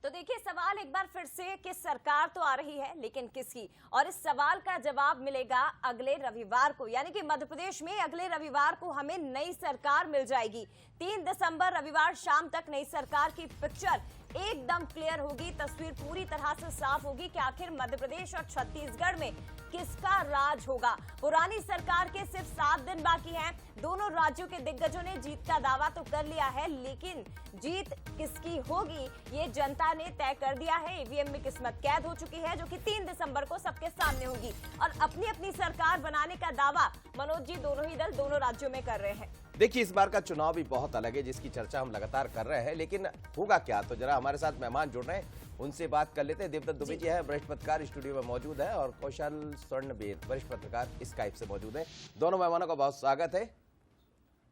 तो देखिए सवाल एक बार फिर से कि सरकार तो आ रही है लेकिन किसकी, और इस सवाल का जवाब मिलेगा अगले रविवार को। यानी कि मध्य प्रदेश में अगले रविवार को हमें नई सरकार मिल जाएगी। 3 दिसंबर रविवार शाम तक नई सरकार की पिक्चर एकदम क्लियर होगी, तस्वीर पूरी तरह से साफ होगी कि आखिर मध्य प्रदेश और छत्तीसगढ़ में किसका राज होगा। पुरानी सरकार के सिर्फ 7 दिन बाकी हैं। दोनों राज्यों के दिग्गजों ने जीत का दावा तो कर लिया है, लेकिन जीत किसकी होगी ये जनता ने तय कर दिया है। ईवीएम में किस्मत कैद हो चुकी है, जो कि 3 दिसंबर को सबके सामने होगी। और अपनी अपनी सरकार बनाने का दावा मनोज जी दोनों ही दल दोनों राज्यों में कर रहे हैं। देखिए, इस बार का चुनाव भी बहुत अलग है, जिसकी चर्चा हम लगातार कर रहे हैं, लेकिन होगा क्या, तो जरा हमारे साथ मेहमान जुड़ रहे हैं, उनसे बात कर लेते हैं। देवदत्त दुबे जी है, वरिष्ठ पत्रकार, स्टूडियो में मौजूद है, और कौशल स्वर्णवेद वरिष्ठ पत्रकार स्काइप से मौजूद है। दोनों मेहमानों का बहुत स्वागत है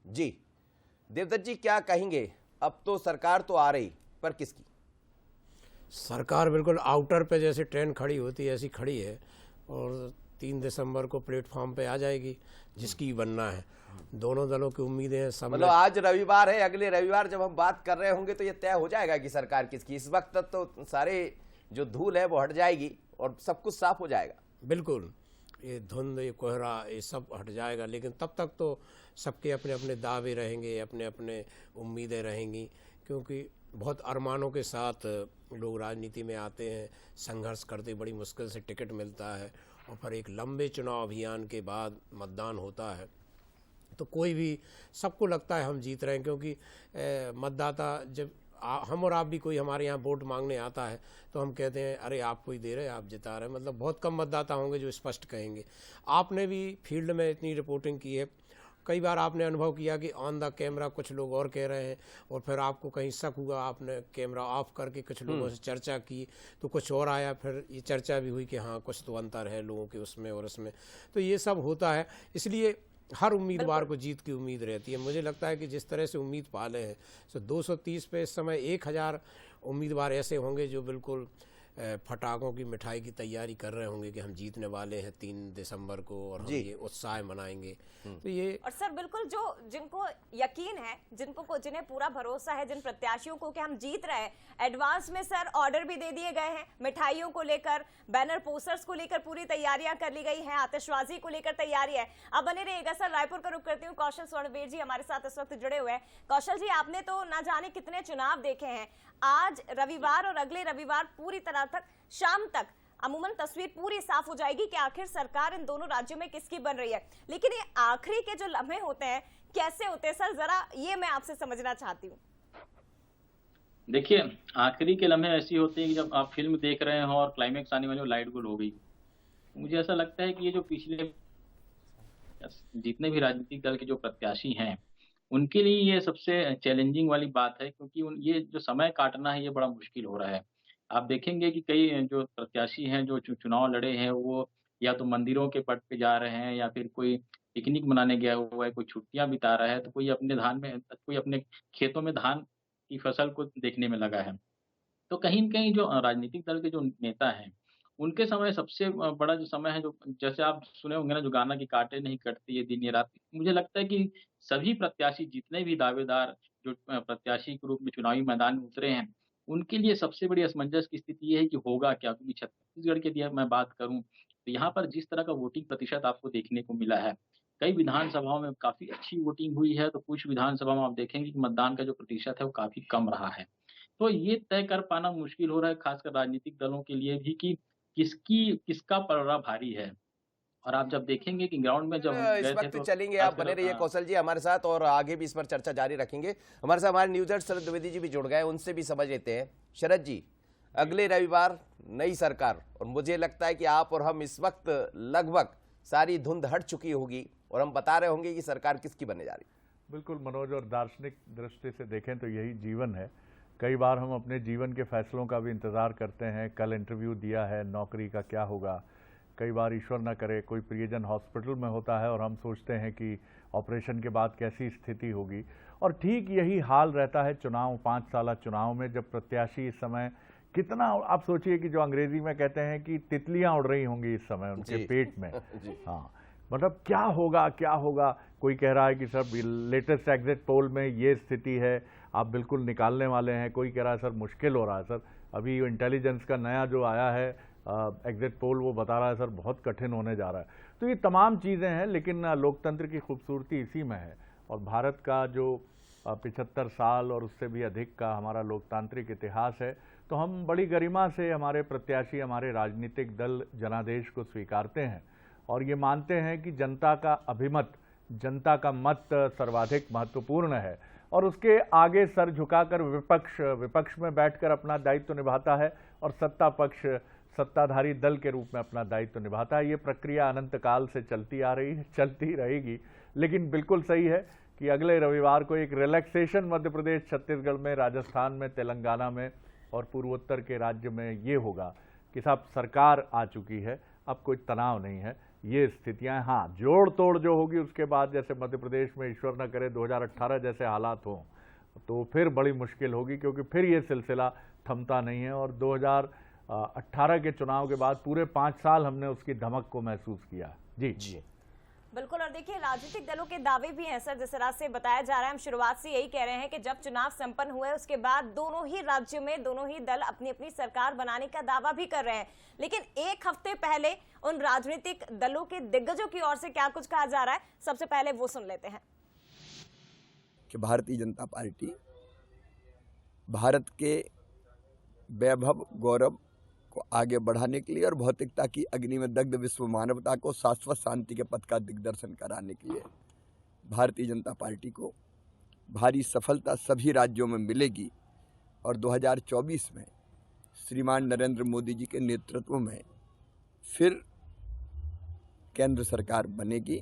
जी। देवदत्त जी, क्या कहेंगे, अब तो सरकार तो आ रही, पर किसकी? सरकार बिल्कुल आउटर पे जैसे ट्रेन खड़ी होती है ऐसी खड़ी है, और 3 दिसंबर को प्लेटफॉर्म पे आ जाएगी, जिसकी बनना है। दोनों दलों की उम्मीदें हैं। मतलब आज रविवार है, अगले रविवार जब हम बात कर रहे होंगे तो ये तय हो जाएगा कि सरकार किसकी। इस वक्त तक तो सारे जो धूल है वो हट जाएगी और सब कुछ साफ हो जाएगा। बिल्कुल, ये धुंध, ये कोहरा, ये सब हट जाएगा, लेकिन तब तक तो सबके अपने अपने दावे रहेंगे, अपने अपने उम्मीदें रहेंगी, क्योंकि बहुत अरमानों के साथ लोग राजनीति में आते हैं, संघर्ष करते, बड़ी मुश्किल से टिकट मिलता है, और फिर एक लंबे चुनाव अभियान के बाद मतदान होता है। तो कोई भी, सबको लगता है हम जीत रहे हैं, क्योंकि मतदाता जब हम और आप भी, कोई हमारे यहाँ वोट मांगने आता है तो हम कहते हैं अरे आप कोई दे रहे, आप जिता रहे हैं। मतलब बहुत कम मतदाता होंगे जो स्पष्ट कहेंगे। आपने भी फील्ड में इतनी रिपोर्टिंग की है, कई बार आपने अनुभव किया कि ऑन द कैमरा कुछ लोग और कह रहे हैं, और फिर आपको कहीं शक हुआ, आपने कैमरा ऑफ करके कुछ लोगों से चर्चा की तो कुछ और आया, फिर ये चर्चा भी हुई कि हाँ कुछ तो अंतर है लोगों के उसमें और उसमें। तो ये सब होता है, इसलिए हर उम्मीदवार को जीत की उम्मीद रहती है। मुझे लगता है कि जिस तरह से उम्मीद पाले हैं, तो 230 पे इस समय 1000 उम्मीदवार ऐसे होंगे जो बिल्कुल फटाकों की मिठाई की तैयारी कर रहे होंगे कि हम जीतने वाले हैं 3 दिसंबर को, और हम ये उत्साह मनाएंगे। तो ये, और सर बिल्कुल, जो जिनको यकीन है, जिन्हें पूरा भरोसा है, जिन प्रत्याशियों को कि हम जीत रहे हैं, एडवांस में सर ऑर्डर भी दे दिए गए हैं। मिठाइयों को लेकर, बैनर पोस्टर्स को लेकर पूरी तैयारियां कर ली गई हैं, आतिशबाजी को लेकर तैयारी है। अब बने रहिएगा सर, रायपुर का रुख करती हूँ, कौशल स्वर्णवेद जी हमारे साथ इस वक्त जुड़े हुए हैं। कौशल जी, आपने तो ना जाने कितने चुनाव देखे हैं। आज रविवार और अगले रविवार पूरी तरह तक शाम तक अमूमन तस्वीर पूरी साफ हो जाएगी कि आखिर सरकार इन दोनों राज्यों में किसकी बन रही है। लेकिन ये आखिरी के जो लम्हे होते हैं कैसे होते हैं सर, जरा ये मैं आपसे समझना चाहती हूँ। देखिए, आखिरी के लम्हे ऐसी होते हैं कि जब आप फिल्म देख रहे हो और क्लाइमेक्स आने वाली लाइट गुल हो गई। मुझे ऐसा लगता है कि ये जो पिछले जितने भी राजनीतिक दल के जो प्रत्याशी हैं, उनके लिए ये सबसे चैलेंजिंग वाली बात है, क्योंकि ये जो समय काटना है ये बड़ा मुश्किल हो रहा है। आप देखेंगे कि कई जो प्रत्याशी हैं जो चुनाव लड़े हैं, वो या तो मंदिरों के पट पे जा रहे हैं, या फिर कोई पिकनिक मनाने गया हुआ है, कोई छुट्टियां बिता रहा है, तो कोई अपने खेतों में धान की फसल को देखने में लगा है। तो कहीं न कहीं जो राजनीतिक दल के जो नेता हैं, उनके समय सबसे बड़ा जो समय है, जो जैसे आप सुने होंगे ना, जो गाना कि काटे नहीं कटते ये दिन ये रात। मुझे लगता है कि सभी प्रत्याशी, जितने भी दावेदार जो प्रत्याशी के रूप में चुनावी मैदान में उतरे हैं, उनके लिए सबसे बड़ी असमंजस की स्थिति ये है कि होगा क्या? क्योंकि छत्तीसगढ़ की यदि मैं बात करूँ, तो यहाँ पर जिस तरह का वोटिंग प्रतिशत आपको देखने को मिला है, कई विधानसभाओं में काफ़ी अच्छी वोटिंग हुई है, तो कुछ विधानसभा में आप देखेंगे कि मतदान का जो प्रतिशत है वो काफ़ी कम रहा है। तो ये तय कर पाना मुश्किल हो रहा है, खासकर राजनीतिक दलों के लिए भी, कि किसका पलड़ा भारी है। और आप जब देखेंगे कि ग्राउंड में जब हम इस गए थे, वक्त तो चलेंगे, आप बने रहिए कौशल जी हमारे साथ, और आगे भी इस पर चर्चा जारी रखेंगे। हमारे साथ हमारे न्यूज़ शरद द्विवेदी जी भी जुड़ गए, उनसे भी समझ लेते हैं। शरद जी, अगले रविवार नई सरकार, और मुझे लगता है कि आप और हम इस वक्त लगभग सारी धुंध हट चुकी होगी, और हम बता रहे होंगे कि सरकार किसकी बनने जा रही। बिल्कुल मनोज, और दार्शनिक दृष्टि से देखें तो यही जीवन है। कई बार हम अपने जीवन के फैसलों का भी इंतज़ार करते हैं, कल इंटरव्यू दिया है, नौकरी का क्या होगा। कई बार ईश्वर न करे कोई प्रियजन हॉस्पिटल में होता है और हम सोचते हैं कि ऑपरेशन के बाद कैसी स्थिति होगी। और ठीक यही हाल रहता है चुनाव, 5 साला चुनाव में, जब प्रत्याशी इस समय कितना, आप सोचिए कि जो अंग्रेजी में कहते हैं कि तितलियां उड़ रही होंगी इस समय उनके पेट में। हाँ, मतलब क्या होगा क्या होगा। कोई कह रहा है कि सर लेटेस्ट एग्जिट पोल में ये स्थिति है, आप बिल्कुल निकालने वाले हैं, कोई कह रहा है सर मुश्किल हो रहा है सर, अभी इंटेलिजेंस का नया जो आया है एग्जिट पोल वो बता रहा है सर बहुत कठिन होने जा रहा है। तो ये तमाम चीज़ें हैं, लेकिन लोकतंत्र की खूबसूरती इसी में है। और भारत का जो 75 साल और उससे भी अधिक का हमारा लोकतांत्रिक इतिहास है, तो हम बड़ी गरिमा से हमारे प्रत्याशी, हमारे राजनीतिक दल जनादेश को स्वीकारते हैं और ये मानते हैं कि जनता का अभिमत, जनता का मत सर्वाधिक महत्वपूर्ण है और उसके आगे सर झुकाकर विपक्ष में बैठकर अपना दायित्व निभाता है और सत्ता पक्ष सत्ताधारी दल के रूप में अपना दायित्व निभाता है। ये प्रक्रिया अनंत काल से चलती आ रही है, चलती रहेगी। लेकिन बिल्कुल सही है कि अगले रविवार को एक रिलैक्सेशन मध्य प्रदेश, छत्तीसगढ़ में, राजस्थान में, तेलंगाना में और पूर्वोत्तर के राज्य में ये होगा कि साहब सरकार आ चुकी है, अब कोई तनाव नहीं है। ये स्थितियां, हाँ जोड़ तोड़ जो होगी उसके बाद, जैसे मध्य प्रदेश में ईश्वर न करे 2018 जैसे हालात हों तो फिर बड़ी मुश्किल होगी, क्योंकि फिर ये सिलसिला थमता नहीं है। और 2018 के चुनाव के बाद पूरे 5 साल हमने उसकी धमक को महसूस किया। जी बिल्कुल। और देखिए राजनीतिक दलों के दावे भी हैं सर, जिस तरह से बताया जा रहा है, हम शुरुआत से यही कह रहे हैं कि जब चुनाव संपन्न हुए उसके बाद दोनों ही राज्यों में दोनों ही दल अपनी अपनी सरकार बनाने का दावा भी कर रहे हैं। लेकिन एक हफ्ते पहले उन राजनीतिक दलों के दिग्गजों की ओर से क्या कुछ कहा जा रहा है, सबसे पहले वो सुन लेते हैं। कि भारतीय जनता पार्टी भारत के वैभव गौरव को आगे बढ़ाने के लिए और भौतिकता की अग्नि में दग्ध विश्व मानवता को शाश्वत शांति के पथ का दिग्दर्शन कराने के लिए भारतीय जनता पार्टी को भारी सफलता सभी राज्यों में मिलेगी और 2024 में श्रीमान नरेंद्र मोदी जी के नेतृत्व में फिर केंद्र सरकार बनेगी।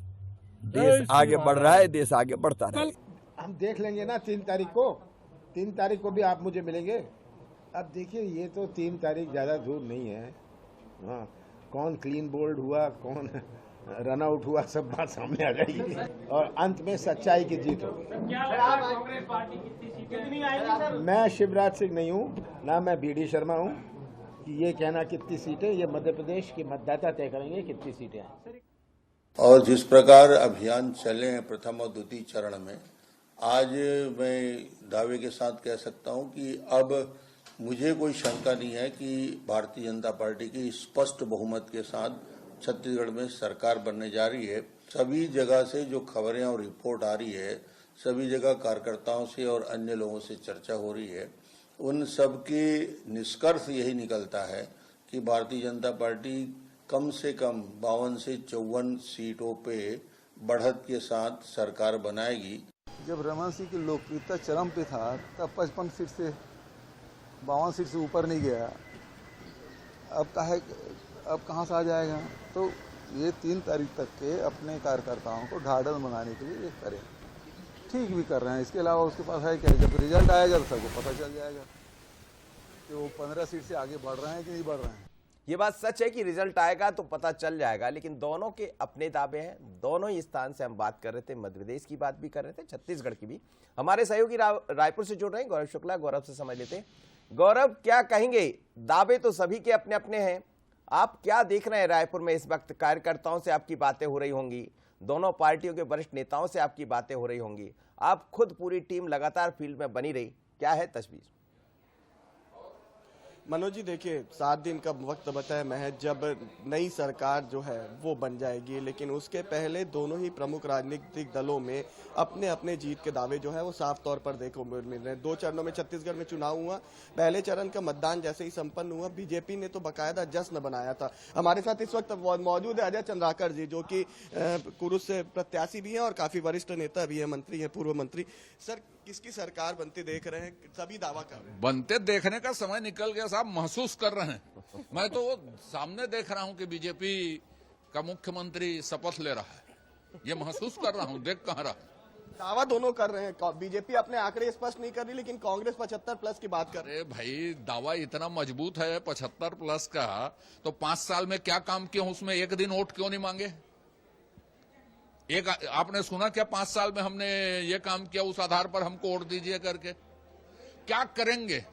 देश आगे बढ़ रहा है, देश आगे बढ़ता रहेगा। हम देख लेंगे ना 3 तारीख को भी आप मुझे मिलेंगे। अब देखिए ये तो 3 तारीख ज़्यादा दूर नहीं है। हाँ, कौन क्लीन बोल्ड हुआ, कौन रन आउट हुआ, सब बात सामने आ जाएगी और अंत में सच्चाई की जीत होगी। मैं शिवराज सिंह नहीं हूँ, ना मैं बीडी शर्मा हूँ कि ये कहना कितनी सीटें, ये मध्य प्रदेश के मतदाता तय करेंगे कितनी सीटें हैं। और जिस प्रकार अभियान चले हैं प्रथम और द्वितीय चरण में, आज मैं दावे के साथ कह सकता हूं कि अब मुझे कोई शंका नहीं है कि भारतीय जनता पार्टी की स्पष्ट बहुमत के साथ छत्तीसगढ़ में सरकार बनने जा रही है। सभी जगह से जो खबरें और रिपोर्ट आ रही है, सभी जगह कार्यकर्ताओं से और अन्य लोगों से चर्चा हो रही है, उन सब के निष्कर्ष यही निकलता है कि भारतीय जनता पार्टी कम से कम 52 से 54 सीटों पे बढ़त के साथ सरकार बनाएगी। जब रमन सिंह की लोकप्रियता चरम पे था तब 55 सीट से 52 सीट से ऊपर नहीं गया। अब कहाँ से आ जाएगा? तो ये 3 तारीख तक के अपने कार्यकर्ताओं को ढाढ़स बनाने के लिए ये करें, ठीक भी कर रहे हैं। इसके अलावा उसके पास है क्या? जब रिजल्ट आएगा तो सबको पता चल जाएगा कि वो 15 सीट से आगे बढ़ रहे हैं कि नहीं बढ़ रहे हैं। ये बात सच है कि रिजल्ट आएगा तो पता चल जाएगा, लेकिन दोनों के अपने दावे हैं। दोनों ही स्थान से हम बात कर रहे थे, मध्य प्रदेश की बात भी कर रहे थे, छत्तीसगढ़ की भी। हमारे सहयोगी रायपुर से जुड़ रहे हैं गौरव शुक्ला। गौरव से समझ लेते हैं। गौरव, क्या कहेंगे? दावे तो सभी के अपने अपने हैं, आप क्या देख रहे हैं रायपुर में इस वक्त? कार्यकर्ताओं से आपकी बातें हो रही होंगी, दोनों पार्टियों के वरिष्ठ नेताओं से आपकी बातें हो रही होंगी, आप खुद पूरी टीम लगातार फील्ड में बनी रही, क्या है तस्वीर? मनोज जी देखिए, 7 दिन का वक्त बताया महज जब नई सरकार जो है वो बन जाएगी, लेकिन उसके पहले दोनों ही प्रमुख राजनीतिक दलों में अपने अपने जीत के दावे जो है वो साफ तौर पर देखो मिल रहे हैं। 2 चरणों में छत्तीसगढ़ में चुनाव हुआ। पहले चरण का मतदान जैसे ही संपन्न हुआ, बीजेपी ने तो बाकायदा जश्न बनाया था। हमारे साथ इस वक्त मौजूद है अजय चंद्राकर जी, जो कि कुरुस से प्रत्याशी भी हैं और काफी वरिष्ठ नेता भी है, मंत्री है, पूर्व मंत्री। सर, किसकी सरकार बनते देख रहे हैं? सभी दावा कर रहे हैं। बनते देखने का समय निकल गया साहब, महसूस कर रहे हैं। मैं तो वो सामने देख रहा हूं कि बीजेपी का मुख्यमंत्री शपथ ले रहा है, ये महसूस कर रहा हूं, देख कहां रहा। दावा दोनों कर रहे हैं। बीजेपी अपने आंकड़े स्पष्ट नहीं कर रही, लेकिन कांग्रेस 75 प्लस की बात कर रही है। भाई, दावा इतना मजबूत है 75 प्लस का, तो 5 साल में क्या काम किया, उसमें एक दिन वोट क्यों नहीं मांगे? एक आपने सुना क्या 5 साल में हमने ये काम किया, उस आधार पर हमको वोट दीजिए करके? क्या करेंगे?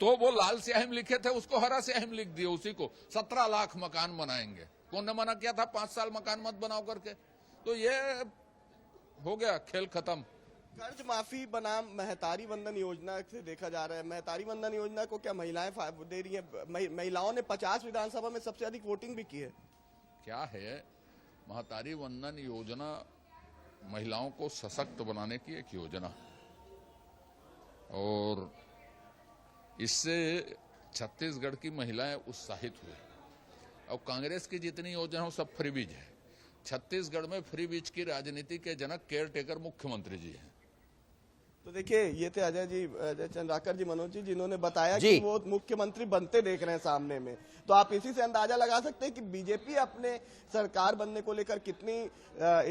तो वो लाल स्याही में लिखे थे, उसको हरा स्याही में लिख दिए उसी को। 17 लाख मकान बनाएंगे। कौन ने मना किया था 5 साल मकान मत बनाओ करके? तो ये हो गया, खेल खत्म। कर्ज माफी बनाम महतारी वंदन योजना से देखा जा रहा है। महतारी वंदन योजना को क्या महिलाएं दे रही हैं? महिलाओं ने 50 विधानसभा में सबसे अधिक वोटिंग भी की है। क्या है, महतारी वंदन योजना महिलाओं को सशक्त बनाने की एक योजना, और इससे छत्तीसगढ़ की महिलाएं उत्साहित हुई। और कांग्रेस की जितनी योजना हो सब फ्री बीज है। छत्तीसगढ़ में फ्री बीज की राजनीति के जनक केयर टेकर मुख्यमंत्री जी हैं। तो देखिए, ये थे अजय चंद्राकर जी, मनोज जी, जिन्होंने बताया कि वो मुख्यमंत्री बनते देख रहे हैं सामने में। तो आप इसी से अंदाजा लगा सकते हैं कि बीजेपी अपने सरकार बनने को लेकर कितनी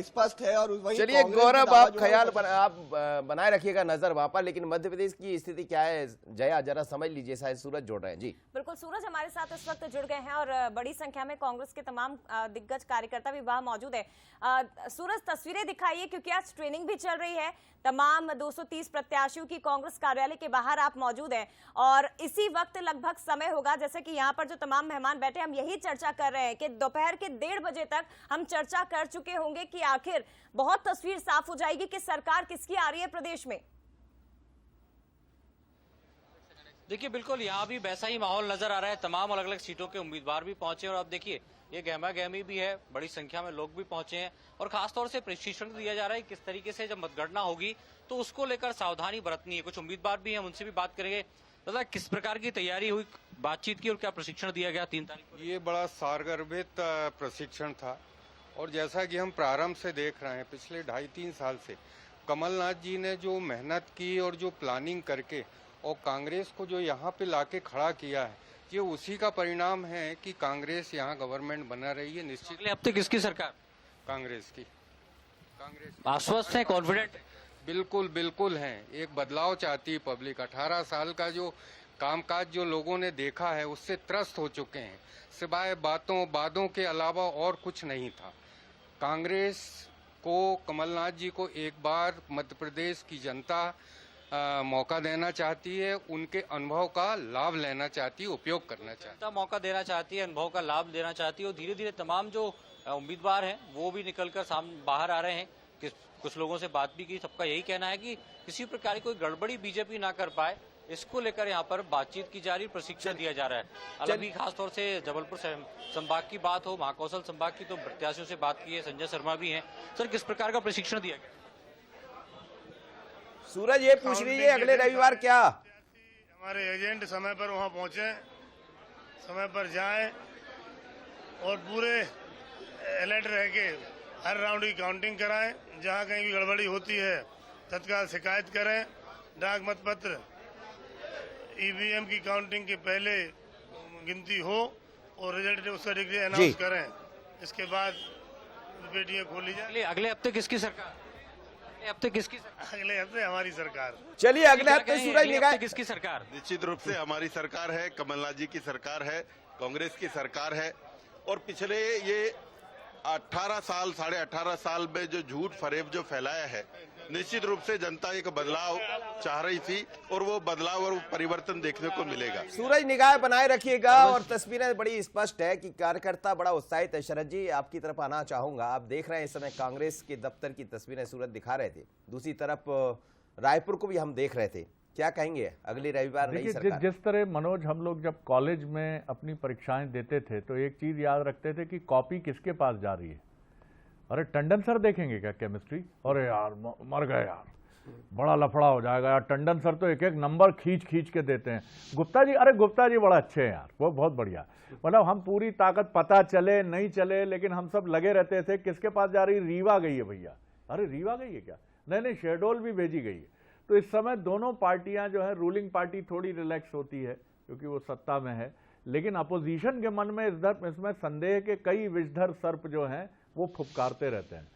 स्पष्ट है। और वही चलिए गौरव, आप ख्याल आप बनाए रखिएगा नजर वहां पर, लेकिन मध्य प्रदेश की स्थिति क्या है जया, जरा समझ लीजिए। शायद सूरज जोड़ रहे हैं जी। बिल्कुल, सूरज हमारे साथ इस वक्त जुड़ गए हैं और बड़ी संख्या में कांग्रेस के तमाम दिग्गज कार्यकर्ता भी वहां मौजूद है। सूरज, तस्वीरें दिखाइए, क्योंकि आज ट्रेनिंग भी चल रही है। तमाम 230 प्रत्याशियों की कांग्रेस कार्यालय के बाहर आप मौजूद हैं और इसी वक्त लगभग समय होगा, जैसे कि यहाँ पर जो तमाम मेहमान बैठे, हम यही चर्चा कर रहे हैं कि दोपहर के 1:30 बजे तक हम चर्चा कर चुके होंगे कि आखिर बहुत तस्वीर साफ हो जाएगी कि सरकार किसकी आ रही है प्रदेश में। देखिए, बिल्कुल यहाँ भी वैसा ही माहौल नजर आ रहा है। तमाम अलग अलग सीटों के उम्मीदवार भी पहुंचे और अब देखिए ये गहमा गहमी भी है, बड़ी संख्या में लोग भी पहुंचे हैं और खासतौर से प्रशिक्षण दिया जा रहा है किस तरीके से जब मतगणना होगी तो उसको लेकर सावधानी बरतनी है। कुछ उम्मीदवार भी हैं, उनसे भी बात करेंगे। दादा, किस प्रकार की तैयारी हुई, बातचीत की और क्या प्रशिक्षण दिया गया 3 तारीख को? ये बड़ा सारगर्भित प्रशिक्षण था और जैसा कि हम प्रारंभ से देख रहे हैं पिछले 2.5-3 साल से कमलनाथ जी ने जो मेहनत की और जो प्लानिंग करके और कांग्रेस को जो यहाँ पे लाके खड़ा किया है, ये उसी का परिणाम है कि कांग्रेस यहाँ गवर्नमेंट बना रही है। निश्चित अब तक किसकी सरकार? कांग्रेस की। आश्वस्त है, कॉन्फिडेंट? बिल्कुल बिल्कुल हैं। एक बदलाव चाहती है पब्लिक। 18 साल का जो कामकाज जो लोगों ने देखा है उससे त्रस्त हो चुके हैं। सिवाय बातों के अलावा और कुछ नहीं था। कांग्रेस को, कमलनाथ जी को एक बार मध्य प्रदेश की जनता मौका देना चाहती है, उनके अनुभव का लाभ लेना चाहती है, उपयोग करना चाहती है। मौका देना चाहती है, अनुभव का लाभ लेना चाहती है और धीरे धीरे तमाम जो उम्मीदवार हैं वो भी निकलकर सामने बाहर आ रहे हैं। कुछ लोगों से बात भी की, सबका यही कहना है कि किसी प्रकार की कोई गड़बड़ी बीजेपी ना कर पाए, इसको लेकर यहाँ पर बातचीत की जा रही, प्रशिक्षण दिया जा रहा है। अभी खासतौर से जबलपुर संभाग की बात हो, महाकौशल संभाग की, तो प्रत्याशियों से बात की है, संजय शर्मा भी हैं। सर, किस प्रकार का प्रशिक्षण दिया गया? सूरज ये पूछ रही है अगले रविवार क्या हमारे एजेंट समय पर वहां पहुंचे, समय पर जाएं और पूरे अलर्ट रह के हर राउंड की काउंटिंग कराएं। जहां कहीं भी गड़बड़ी होती है तत्काल शिकायत करें। डाक मतपत्र ईवीएम की काउंटिंग के पहले गिनती हो और रिजल्ट उसका डिग्री अनाउंस करें। इसके बाद पेटियां खोली जाए। अगले हफ्ते किसकी सरकार? अगले हफ्ते हमारी सरकार। चलिए अगले हफ्ते सूरज निगाह किसकी सरकार? निश्चित रूप से हमारी सरकार है, कमलनाथ जी की सरकार है, कांग्रेस की सरकार है। और पिछले ये 18 साल, 18.5 साल में जो झूठ फरेब जो फैलाया है, निश्चित रूप से जनता एक बदलाव चाह रही थी और वो बदलाव और परिवर्तन देखने को मिलेगा। सूरज निगाह बनाए रखिएगा और तस्वीरें बड़ी स्पष्ट है कि कार्यकर्ता बड़ा उत्साहित है। शरद जी, आपकी तरफ आना चाहूंगा। आप देख रहे हैं इस समय कांग्रेस के दफ्तर की तस्वीरें सूरज दिखा रहे थे, दूसरी तरफ रायपुर को भी हम देख रहे थे। क्या कहेंगे अगले रविवार नई सरकार? जिस तरह मनोज, हम लोग जब कॉलेज में अपनी परीक्षाएं देते थे तो एक चीज याद रखते थे कि कॉपी किसके पास जा रही है। अरे टंडन सर देखेंगे क्या केमिस्ट्री? अरे यार मर गए यार, बड़ा लफड़ा हो जाएगा यार। टंडन सर तो एक एक नंबर खींच के देते हैं। गुप्ता जी, अरे गुप्ता जी बड़ा अच्छे हैं यार, वो बहुत बढ़िया। मतलब हम पूरी ताकत, पता चले नहीं चले, लेकिन हम सब लगे रहते थे किसके पास जा रही? रीवा गई है भैया। अरे रीवा गई है क्या? नहीं, शेडोल भी भेजी गई है। तो इस समय दोनों पार्टियां जो है, रूलिंग पार्टी थोड़ी रिलैक्स होती है क्योंकि वो सत्ता में है, लेकिन अपोजिशन के मन में इसमें संदेह के कई विषधर सर्प जो हैं वो फुफकारते रहते हैं।